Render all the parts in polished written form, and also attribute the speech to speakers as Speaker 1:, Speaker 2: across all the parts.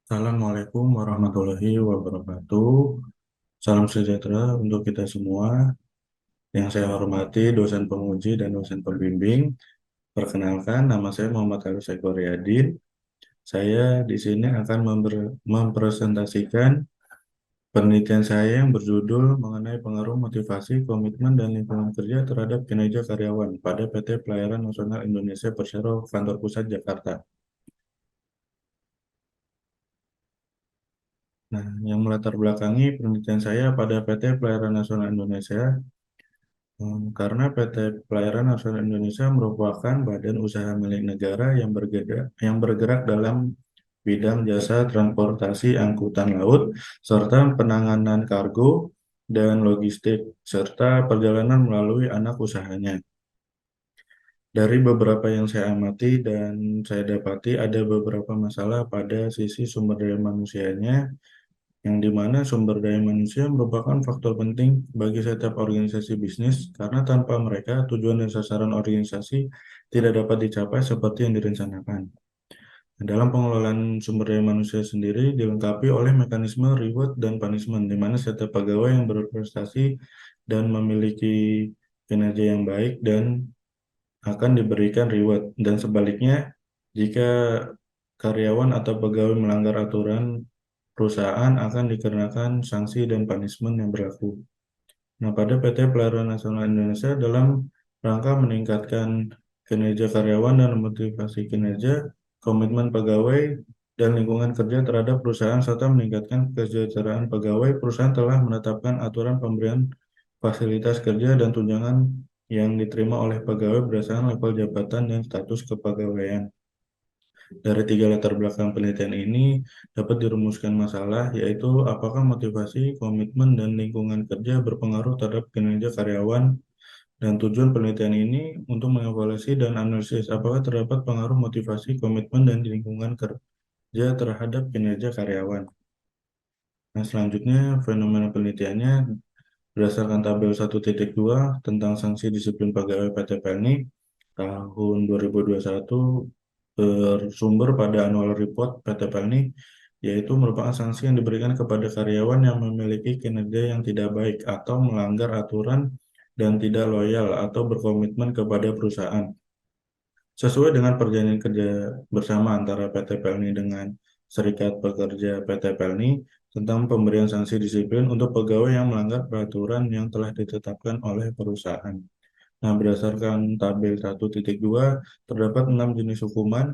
Speaker 1: Assalamualaikum warahmatullahi wabarakatuh. Salam sejahtera untuk kita semua. Yang saya hormati dosen penguji dan dosen pembimbing. Perkenalkan, nama saya Muhammad Arif Eko Riyadin. Saya di sini akan mempresentasikan penelitian saya yang berjudul mengenai pengaruh motivasi, komitmen, dan lingkungan kerja terhadap kinerja karyawan pada PT Pelayaran Nasional Indonesia Persero Kantor Pusat Jakarta. Nah, yang melatar belakangi penelitian saya pada PT Pelayaran Nasional Indonesia. Karena PT Pelayaran Nasional Indonesia merupakan badan usaha milik negara yang bergerak dalam bidang jasa transportasi angkutan laut serta penanganan kargo dan logistik serta perjalanan melalui anak usahanya. Dari beberapa yang saya amati dan saya dapati ada beberapa masalah pada sisi sumber daya manusianya yang dimana sumber daya manusia merupakan faktor penting bagi setiap organisasi bisnis karena tanpa mereka tujuan dan sasaran organisasi tidak dapat dicapai seperti yang direncanakan. Dalam pengelolaan sumber daya manusia sendiri dilengkapi oleh mekanisme reward dan punishment, di mana setiap pegawai yang berprestasi dan memiliki kinerja yang baik dan akan diberikan reward, dan sebaliknya jika karyawan atau pegawai melanggar aturan perusahaan akan dikenakan sanksi dan punishment yang berlaku. Nah, pada PT Pelayaran Nasional Indonesia dalam rangka meningkatkan kinerja karyawan dan motivasi kinerja, komitmen pegawai, dan lingkungan kerja terhadap perusahaan serta meningkatkan kesejahteraan pegawai, perusahaan telah menetapkan aturan pemberian fasilitas kerja dan tunjangan yang diterima oleh pegawai berdasarkan level jabatan dan status kepegawaian. Dari tiga latar belakang penelitian ini dapat dirumuskan masalah, yaitu apakah motivasi, komitmen, dan lingkungan kerja berpengaruh terhadap kinerja karyawan, dan tujuan penelitian ini untuk mengevaluasi dan analisis apakah terdapat pengaruh motivasi, komitmen, dan lingkungan kerja terhadap kinerja karyawan. Nah, selanjutnya fenomena penelitiannya berdasarkan tabel 1.2 tentang sanksi disiplin pegawai PT PLNI tahun 2021 bersumber pada annual report PT PLNI, yaitu merupakan sanksi yang diberikan kepada karyawan yang memiliki kinerja yang tidak baik atau melanggar aturan dan tidak loyal atau berkomitmen kepada perusahaan. Sesuai dengan perjanjian kerja bersama antara PT PLNI dengan Serikat Pekerja PT PLNI tentang pemberian sanksi disiplin untuk pegawai yang melanggar peraturan yang telah ditetapkan oleh perusahaan. Nah, berdasarkan tabel 1.2, terdapat 6 jenis hukuman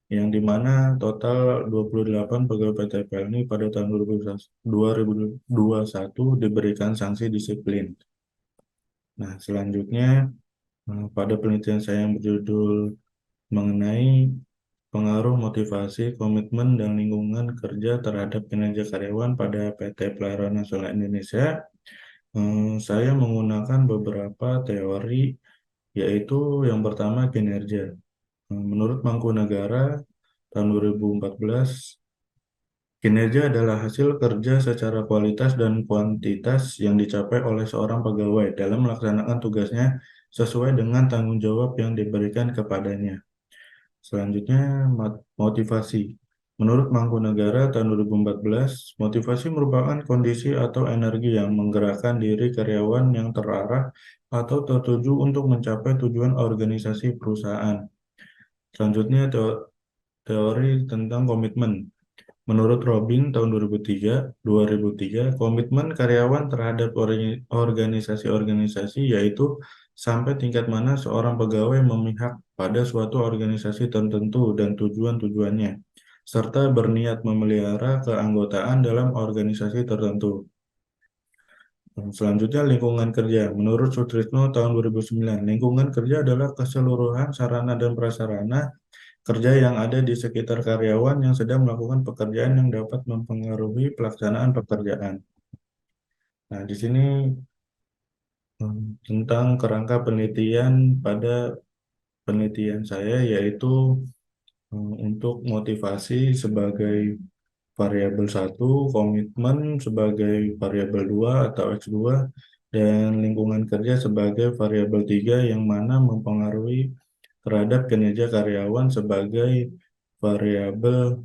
Speaker 1: yang dimana total 28 pegawai PT PLNI pada tahun 2021 diberikan sanksi disiplin. Nah, selanjutnya pada penelitian saya yang berjudul mengenai pengaruh motivasi, komitmen, dan lingkungan kerja terhadap kinerja karyawan pada PT Pelayaran Nasional Indonesia, saya menggunakan beberapa teori, yaitu yang pertama kinerja. Menurut Mangkunagara tahun 2014, kinerja adalah hasil kerja secara kualitas dan kuantitas yang dicapai oleh seorang pegawai dalam melaksanakan tugasnya sesuai dengan tanggung jawab yang diberikan kepadanya. Selanjutnya, motivasi. Menurut Mangkunagara tahun 2014, motivasi merupakan kondisi atau energi yang menggerakkan diri karyawan yang terarah atau tertuju untuk mencapai tujuan organisasi perusahaan. Selanjutnya, teori tentang komitmen. Menurut Robin tahun 2003, komitmen karyawan terhadap organisasi-organisasi yaitu sampai tingkat mana seorang pegawai memihak pada suatu organisasi tertentu dan tujuan-tujuannya, serta berniat memelihara keanggotaan dalam organisasi tertentu. Selanjutnya, lingkungan kerja. Menurut Sutrisno tahun 2009, lingkungan kerja adalah keseluruhan sarana dan prasarana kerja yang ada di sekitar karyawan yang sedang melakukan pekerjaan yang dapat mempengaruhi pelaksanaan pekerjaan. Nah, di sini tentang kerangka penelitian pada penelitian saya, yaitu untuk motivasi sebagai variabel satu, komitmen sebagai variabel 2 atau X2, dan lingkungan kerja sebagai variabel 3 yang mana mempengaruhi terhadap kinerja karyawan sebagai variabel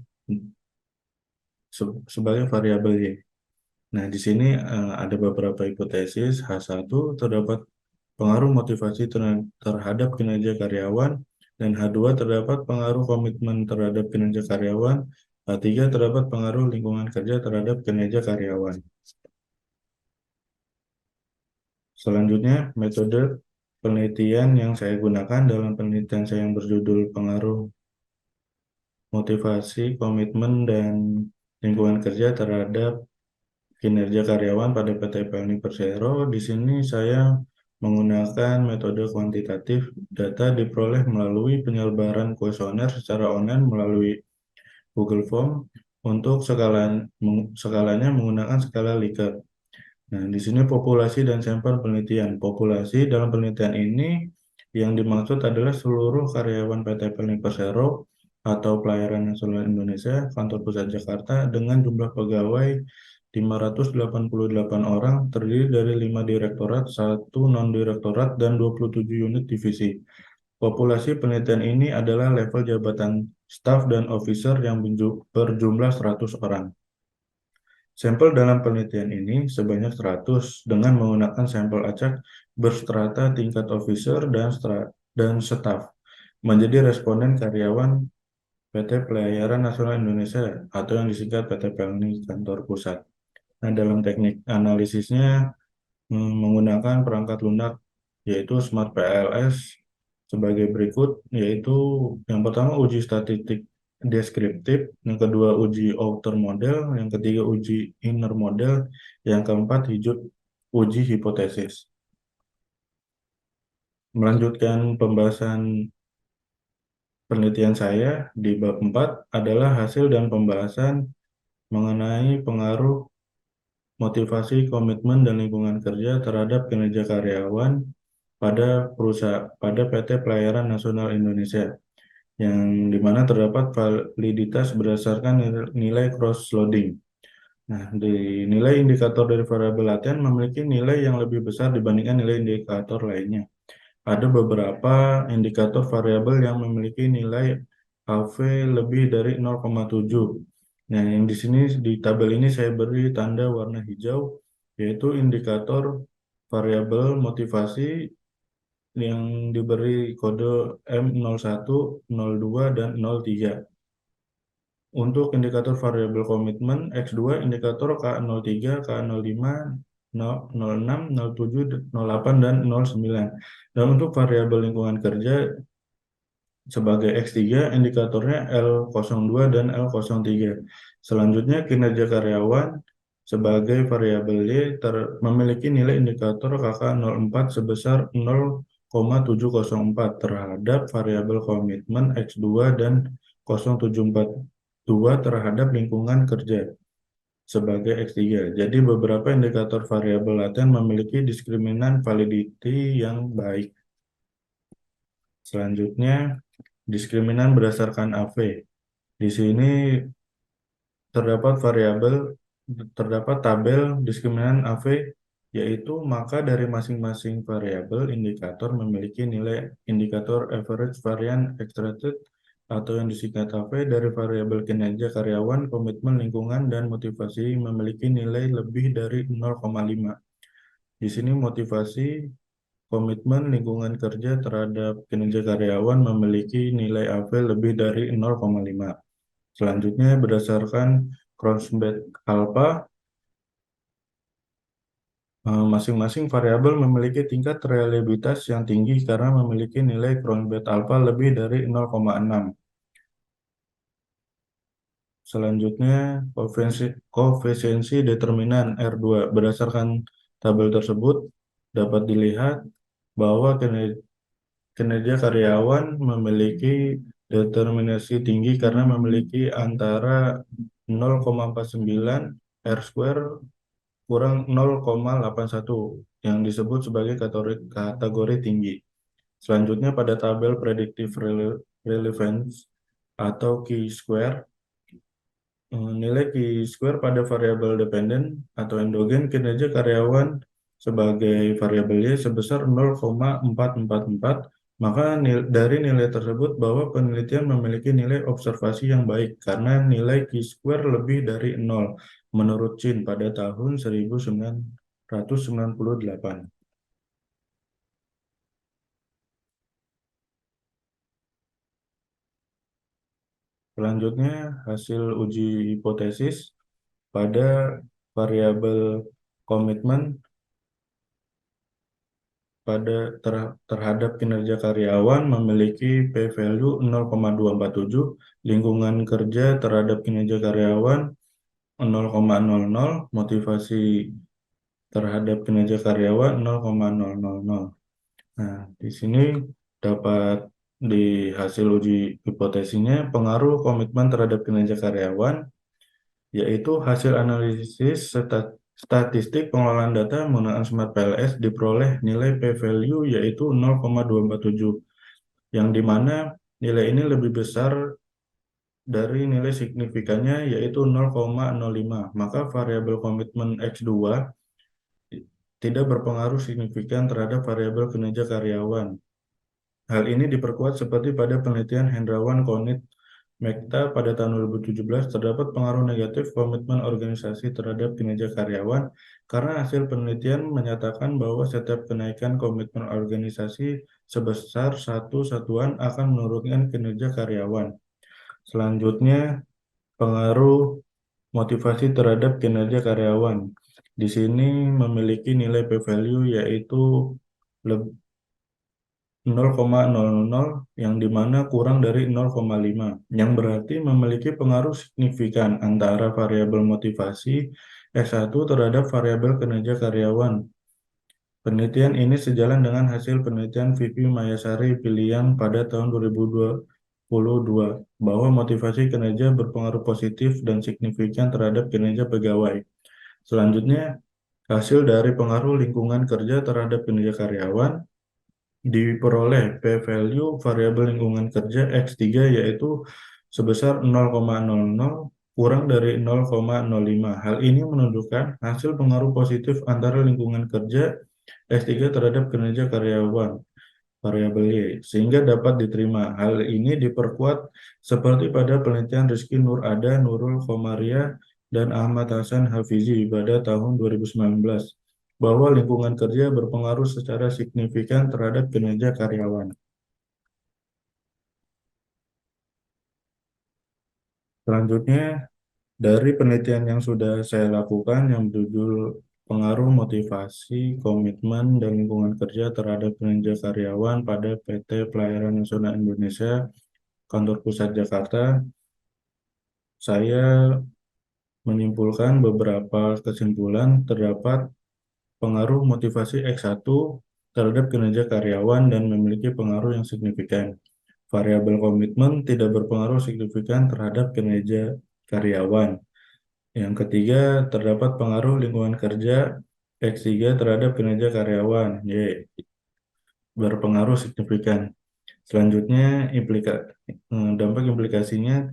Speaker 1: sebagai variabel Y. Nah, di sini ada beberapa hipotesis. H1 terdapat pengaruh motivasi terhadap kinerja karyawan, dan H2 terdapat pengaruh komitmen terhadap kinerja karyawan, H3 terdapat pengaruh lingkungan kerja terhadap kinerja karyawan. Selanjutnya, metode penelitian yang saya gunakan dalam penelitian saya yang berjudul pengaruh motivasi, komitmen, dan lingkungan kerja terhadap kinerja karyawan pada PT PLN Persero. Di sini saya menggunakan metode kuantitatif. Data diperoleh melalui penyebaran kuesioner secara online melalui Google Form. Untuk skalanya menggunakan skala Likert. Nah, di sini populasi dan sampel penelitian. Populasi dalam penelitian ini yang dimaksud adalah seluruh karyawan PT PLN Persero atau Pelayaran Nasional Indonesia, Kantor Pusat Jakarta, dengan jumlah pegawai 588 orang, terdiri dari 5 direktorat, 1 non-direktorat, dan 27 unit divisi. Populasi penelitian ini adalah level jabatan staf dan officer yang berjumlah 100 orang. Sampel dalam penelitian ini sebanyak 100 dengan menggunakan sampel acak berstrata tingkat officer dan staf menjadi responden karyawan PT Pelayaran Nasional Indonesia atau yang disingkat PT PLNI Kantor Pusat. Nah, dalam teknik analisisnya menggunakan perangkat lunak yaitu Smart PLS sebagai berikut, yaitu yang pertama uji statistik deskriptif, yang kedua uji outer model, yang ketiga uji inner model, yang keempat uji hipotesis. Melanjutkan pembahasan penelitian saya di bab 4 adalah hasil dan pembahasan mengenai pengaruh motivasi, komitmen, dan lingkungan kerja terhadap kinerja karyawan pada PT Pelayaran Nasional Indonesia, yang dimana terdapat validitas berdasarkan nilai cross-loading. Nah, nilai indikator dari variabel latihan memiliki nilai yang lebih besar dibandingkan nilai indikator lainnya. Ada beberapa indikator variabel yang memiliki nilai HV lebih dari 0,7. Nah, yang di sini di tabel ini saya beri tanda warna hijau, yaitu indikator variabel motivasi yang diberi kode M01, 02, dan 03. Untuk indikator variabel komitmen X2, indikator K03, K05, 06, 07, 08, dan 09. Dan untuk variabel lingkungan kerja sebagai X3, indikatornya L02 dan L03. Selanjutnya, kinerja karyawan sebagai variabel Y memiliki nilai indikator KK04 sebesar 0,704 terhadap variabel komitmen X2 dan 0742 terhadap lingkungan kerja sebagai X3. Jadi beberapa indikator variabel laten memiliki diskriminan validity yang baik. Selanjutnya, diskriminan berdasarkan AV. Di sini terdapat terdapat tabel diskriminan AV, yaitu maka dari masing-masing variabel indikator memiliki nilai indikator average variance extracted atau yang disingkat AV dari variabel kinerja karyawan, komitmen lingkungan, dan motivasi memiliki nilai lebih dari 0,5. Di sini motivasi, komitmen lingkungan kerja terhadap kinerja karyawan memiliki nilai AV lebih dari 0,5. Selanjutnya, berdasarkan Cronbet alpha, masing-masing variabel memiliki tingkat reliabilitas yang tinggi karena memiliki nilai Cronbet alpha lebih dari 0,6. Selanjutnya, koefisiensi determinan R2. Berdasarkan tabel tersebut, dapat dilihat bahwa kinerja karyawan memiliki determinasi tinggi karena memiliki antara 0,49 R square kurang 0,81 yang disebut sebagai kategori tinggi. Selanjutnya pada tabel predictive relevance atau chi-square, nilai chi-square pada variabel dependen atau endogen kinerja karyawan sebagai variabel Y sebesar 0,444 Maka dari nilai tersebut bahwa penelitian memiliki nilai observasi yang baik karena nilai Q-square lebih dari 0 menurut Chin pada tahun 1998. Selanjutnya, hasil uji hipotesis pada variabel komitmen terhadap kinerja karyawan memiliki p-value 0,247, lingkungan kerja terhadap kinerja karyawan 0,00, motivasi terhadap kinerja karyawan 0,000. Nah, di sini dapat di hasil uji hipotesinya pengaruh komitmen terhadap kinerja karyawan, yaitu hasil analisis statistik pengelolaan data menggunakan Smart PLS diperoleh nilai p-value yaitu 0,247, yang dimana nilai ini lebih besar dari nilai signifikannya yaitu 0,05. Maka variabel komitmen X2 tidak berpengaruh signifikan terhadap variabel kinerja karyawan. Hal ini diperkuat seperti pada penelitian Hendrawan Konit Mekta pada tahun 2017 terdapat pengaruh negatif komitmen organisasi terhadap kinerja karyawan karena hasil penelitian menyatakan bahwa setiap kenaikan komitmen organisasi sebesar satu satuan akan menurunkan kinerja karyawan. Selanjutnya, pengaruh motivasi terhadap kinerja karyawan. Di sini memiliki nilai p-value yaitu 0,00 yang dimana kurang dari 0,5 yang berarti memiliki pengaruh signifikan antara variabel motivasi S1 terhadap variabel kinerja karyawan. Penelitian ini sejalan dengan hasil penelitian Vivi Mayasari Piliang pada tahun 2022 bahwa motivasi kinerja berpengaruh positif dan signifikan terhadap kinerja pegawai. Selanjutnya, hasil dari pengaruh lingkungan kerja terhadap kinerja karyawan diperoleh p-value variabel lingkungan kerja X3 yaitu sebesar 0,00 kurang dari 0,05. Hal ini menunjukkan hasil pengaruh positif antara lingkungan kerja X3 terhadap kinerja karyawan variabel Y sehingga dapat diterima. Hal ini diperkuat seperti pada penelitian Rizky Nur Ada, Nurul Khomaria, dan Ahmad Hasan Hafizi pada tahun 2019 bahwa lingkungan kerja berpengaruh secara signifikan terhadap kinerja karyawan. Selanjutnya, dari penelitian yang sudah saya lakukan yang berjudul Pengaruh Motivasi, Komitmen, dan Lingkungan Kerja terhadap Kinerja Karyawan pada PT Pelayaran Nasional Indonesia, Kantor Pusat Jakarta, saya menyimpulkan beberapa kesimpulan terdapat pengaruh motivasi X1 terhadap kinerja karyawan dan memiliki pengaruh yang signifikan. Variabel komitmen tidak berpengaruh signifikan terhadap kinerja karyawan. Yang ketiga, terdapat pengaruh lingkungan kerja X3 terhadap kinerja karyawan, Y, berpengaruh signifikan. Selanjutnya, dampak implikasinya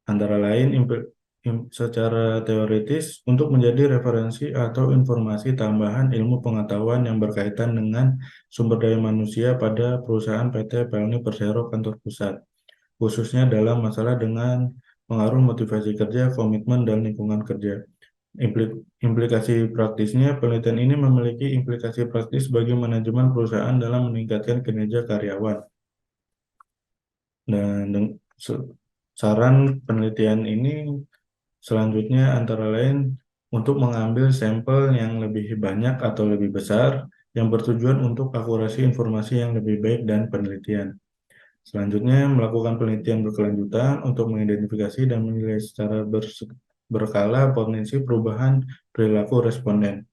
Speaker 1: antara lain secara teoritis untuk menjadi referensi atau informasi tambahan ilmu pengetahuan yang berkaitan dengan sumber daya manusia pada perusahaan PT Pelni Persero Kantor Pusat, khususnya dalam masalah dengan pengaruh motivasi kerja, komitmen, dan lingkungan kerja. Implikasi praktisnya, penelitian ini memiliki implikasi praktis bagi manajemen perusahaan dalam meningkatkan kinerja karyawan. Dan saran penelitian ini selanjutnya antara lain untuk mengambil sampel yang lebih banyak atau lebih besar yang bertujuan untuk akurasi informasi yang lebih baik dan penelitian. Selanjutnya, melakukan penelitian berkelanjutan untuk mengidentifikasi dan menilai secara berkala potensi perubahan perilaku responden.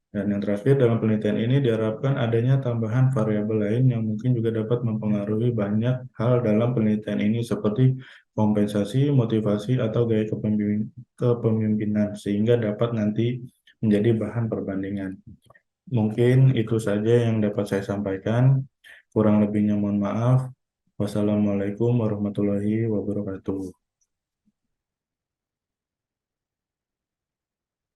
Speaker 1: Dan yang terakhir, dalam penelitian ini diharapkan adanya tambahan variabel lain yang mungkin juga dapat mempengaruhi banyak hal dalam penelitian ini seperti kompensasi, motivasi, atau gaya kepemimpinan sehingga dapat nanti menjadi bahan perbandingan. Mungkin itu saja yang dapat saya sampaikan. Kurang lebihnya mohon maaf. Wassalamualaikum warahmatullahi wabarakatuh.